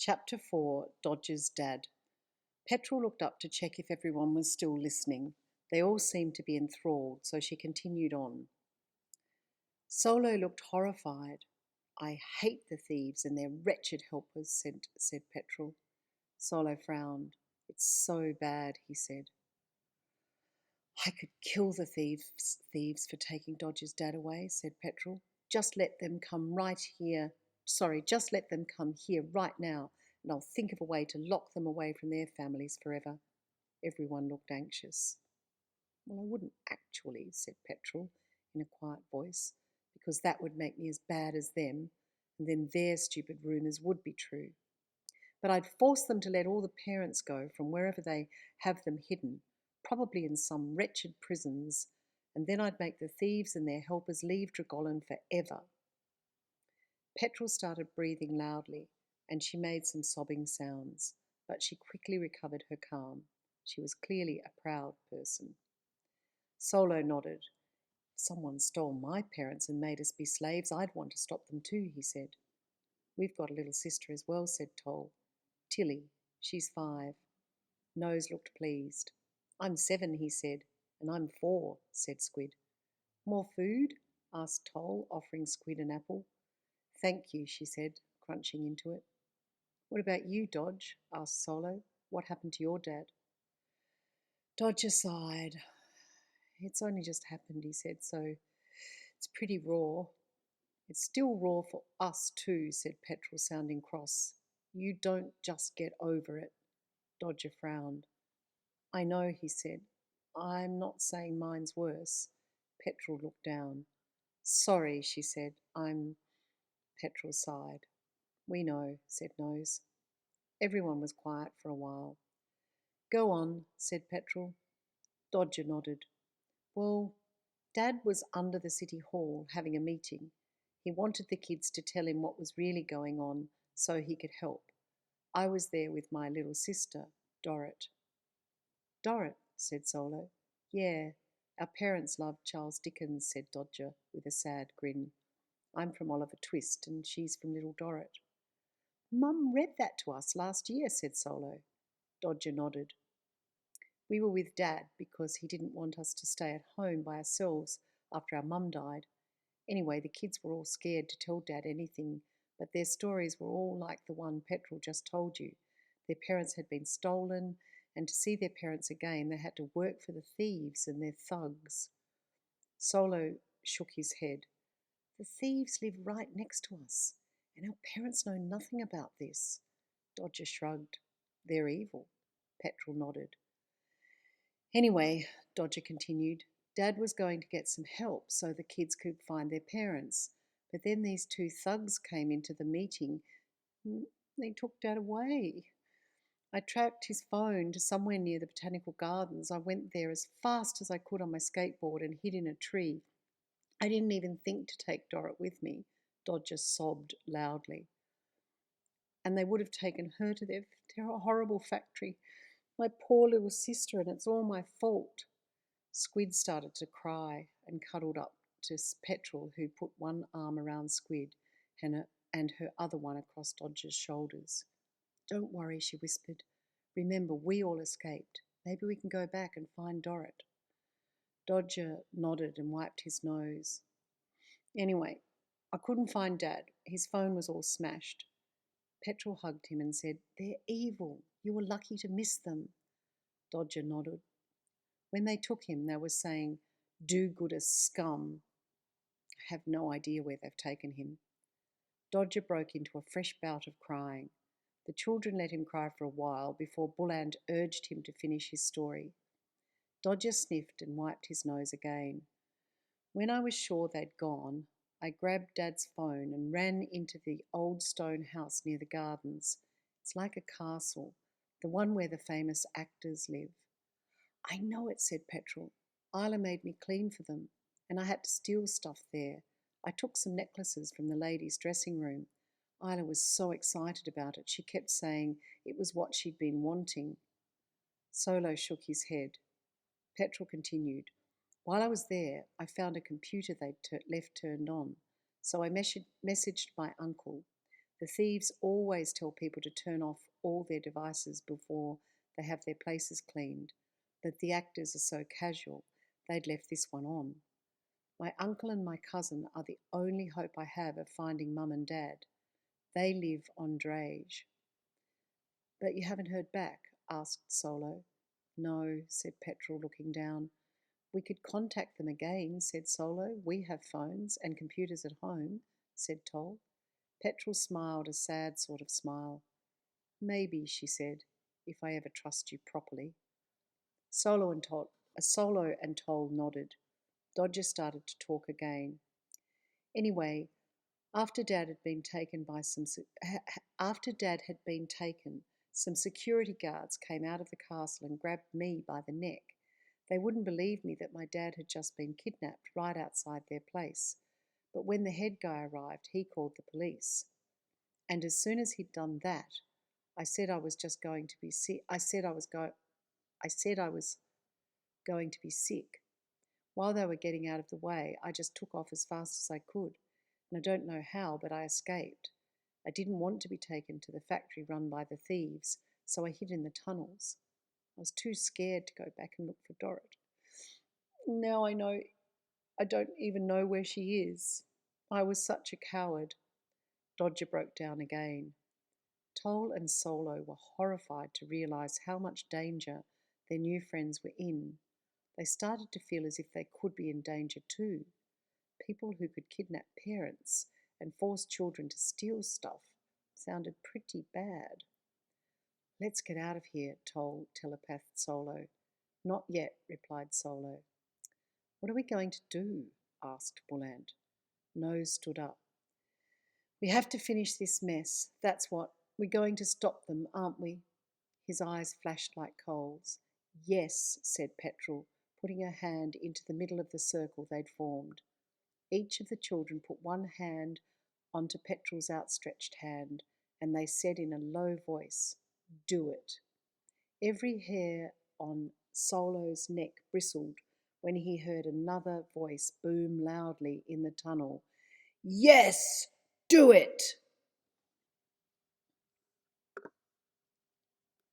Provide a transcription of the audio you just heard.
Chapter 4 Dodger's Dad. Petrel looked up to check if everyone was still listening. They all seemed to be enthralled, so she continued on. Solo looked horrified. "I hate the thieves and their wretched helpers," said Petrel. Solo frowned. "It's so bad," he said. "I could kill the thieves for taking Dodger's dad away," said Petrel. Just let them come here right now, and I'll think of a way to lock them away from their families forever." Everyone looked anxious. "Well, I wouldn't actually," said Petrel in a quiet voice, "because that would make me as bad as them, and then their stupid rumours would be true. But I'd force them to let all the parents go from wherever they have them hidden, probably in some wretched prisons, and then I'd make the thieves and their helpers leave Dragolan forever." Petrel started breathing loudly, and she made some sobbing sounds, but she quickly recovered her calm. She was clearly a proud person. Solo nodded. "If someone stole my parents and made us be slaves, I'd want to stop them too," he said. "We've got a little sister as well," said Toll. "Tilly. She's 5. Nose looked pleased. "I'm 7, he said. "And I'm 4, said Squid. "More food?" asked Toll, offering Squid an apple. "Thank you," she said, crunching into it. "What about you, Dodge?" asked Solo. "What happened to your dad?" Dodger sighed. "It's only just happened," he said, "so it's pretty raw." "It's still raw for us too," said Petrel, sounding cross. "You don't just get over it." Dodger frowned. "I know," he said. "I'm not saying mine's worse." Petrel looked down. "Sorry," she said. Petrel sighed. "We know," said Nose. Everyone was quiet for a while. "Go on," said Petrel. Dodger nodded. "Well, Dad was under the city hall having a meeting. He wanted the kids to tell him what was really going on so he could help. I was there with my little sister, Dorrit." "Dorrit," said Solo. "Yeah, our parents loved Charles Dickens," said Dodger with a sad grin. "I'm from Oliver Twist and she's from Little Dorrit." "Mum read that to us last year," said Solo. Dodger nodded. "We were with Dad because he didn't want us to stay at home by ourselves after our mum died. Anyway, the kids were all scared to tell Dad anything, but their stories were all like the one Petrel just told you. Their parents had been stolen, and to see their parents again, they had to work for the thieves and their thugs." Solo shook his head. "The thieves live right next to us, and our parents know nothing about this." Dodger shrugged. "They're evil." Petrel nodded. "Anyway," Dodger continued, "Dad was going to get some help so the kids could find their parents, but then these 2 thugs came into the meeting. They took Dad away. I tracked his phone to somewhere near the Botanical Gardens. I went there as fast as I could on my skateboard and hid in a tree. I didn't even think to take Dorrit with me." Dodger sobbed loudly. "And they would have taken her to their horrible factory. My poor little sister, and it's all my fault." Squid started to cry and cuddled up to Petrel, who put one arm around Squid and her other one across Dodger's shoulders. "Don't worry," she whispered. "Remember, we all escaped. Maybe we can go back and find Dorrit." Dodger nodded and wiped his nose. "Anyway, I couldn't find Dad. His phone was all smashed." Petrel hugged him and said, "They're evil. You were lucky to miss them." Dodger nodded. "When they took him, they were saying, 'Do-gooder scum.' I have no idea where they've taken him." Dodger broke into a fresh bout of crying. The children let him cry for a while before Bulland urged him to finish his story. Dodger sniffed and wiped his nose again. "When I was sure they'd gone, I grabbed Dad's phone and ran into the old stone house near the gardens. It's like a castle, the one where the famous actors live." "I know it," said Petrel. "Isla made me clean for them, and I had to steal stuff there. I took some necklaces from the ladies' dressing room. Isla was so excited about it. She kept saying it was what she'd been wanting." Solo shook his head. Petrel continued. "While I was there, I found a computer they'd left turned on, so I messaged my uncle. The thieves always tell people to turn off all their devices before they have their places cleaned, but the actors are so casual, they'd left this one on. My uncle and my cousin are the only hope I have of finding Mum and Dad. They live on drage. But you haven't heard back? Asked Solo. No, said Petrol, looking down. We could contact them again, said Solo. We have phones and computers at home, said Toll. Petrol smiled a sad sort of smile. Maybe, she said, if I ever trust you properly. Solo and Toll nodded. Dodger started to talk again. Anyway, after Dad had been taken, some security guards came out of the castle and grabbed me by the neck. They wouldn't believe me that my dad had just been kidnapped right outside their place. But when the head guy arrived, he called the police. And as soon as he'd done that, I said I was going to be sick. While they were getting out of the way, I just took off as fast as I could, and I don't know how, but I escaped. I didn't want to be taken to the factory run by the thieves, so I hid in the tunnels. I was too scared to go back and look for Dorrit. Now I don't even know where she is. I was such a coward. Dodger broke down again. Toll and Solo were horrified to realise how much danger their new friends were in. They started to feel as if they could be in danger too. People who could kidnap parents and force children to steal stuff sounded pretty bad. Let's get out of here, Toll telepathed Solo. Not yet, replied Solo. What are we going to do? Asked Bullant. Nose stood up. We have to finish this mess, that's what. We're going to stop them, aren't we? His eyes flashed like coals. Yes, said Petrol, putting her hand into the middle of the circle they'd formed. Each of the children put one hand onto Petrol's outstretched hand, and they said in a low voice, Do it. Every hair on Solo's neck bristled when he heard another voice boom loudly in the tunnel. Yes, do it!